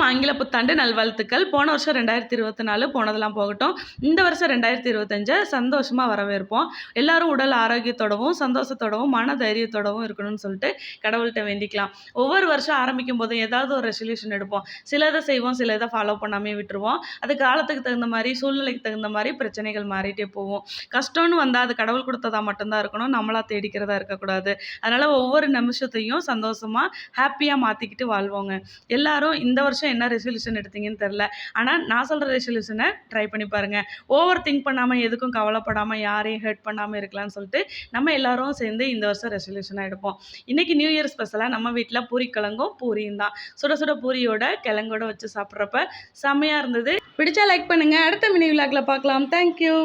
ஆங்கில புத்தாண்டு நல்வாழ்த்துக்கள். போன வருஷம் 2024 போனதெல்லாம் போகட்டும். இந்த வருஷம் 2025 சந்தோஷமா வரவேற்போம். எல்லாரும் உடல் ஆரோக்கியத்தோடவும், சந்தோஷத்தோடவும், மன தைரியத்தோடவும் இருக்கணும்னு சொல்லிட்டு கடவுள்ட்ட வேண்டிக்கலாம். ஒவ்வொரு வருஷம் ஆரம்பிக்கும்போதும் ஏதாவது ஒரு ரெசல்யூஷன் எடுப்போம். சிலதை செய்வோம், சில இதை ஃபாலோ பண்ணாமே விட்டுருவோம். அது காலத்துக்கு தகுந்த மாதிரி, சூழ்நிலைக்கு தகுந்த மாதிரி பிரச்சனைகள் மாறிட்டே போகும். கஷ்டம்னு வந்தால் அது கடவுள் கொடுத்ததா மட்டும்தான் இருக்கணும், நம்மளா தேடிக்கிறதா இருக்கக்கூடாது. அதனால் ஒவ்வொரு நிமிஷத்தையும் சந்தோஷமாக ஹாப்பியாக மாற்றிக்கிட்டு வாழ்வோங்க. எல்லாரும் இந்த வருஷம் என்ன ரெசல்யூஷன் எடுத்தீங்கன்னு தெரில. ஆனால் நான் சொல்கிற ரெசல்யூஷனை ட்ரை பண்ணி பாருங்கள். ஓவர் திங்க் பண்ணாமல், எதுக்கும் கவலைப்படாமல், யாரையும் ஹர்ட் பண்ணாமல் இருக்கலாம்னு சொல்லிட்டு நம்ம எல்லாரும் சேர்ந்து இந்த வருஷம் ரெசல்யூஷனாக எடுப்போம். இன்றைக்கி நியூ இயர் ஸ்பெஷலாக நம்ம வீட்டில் பூரி கிழங்கும் பூரியும் தான். சுட சுட பூரியோட கிழங்கோட வச்சு சாப்பிட்றப்ப செம்மையாக இருந்தது. பிடிச்சா லைக் பண்ணுங்கள். அடுத்த மினி விலாகில் பார்க்கலாம். தேங்க்யூ.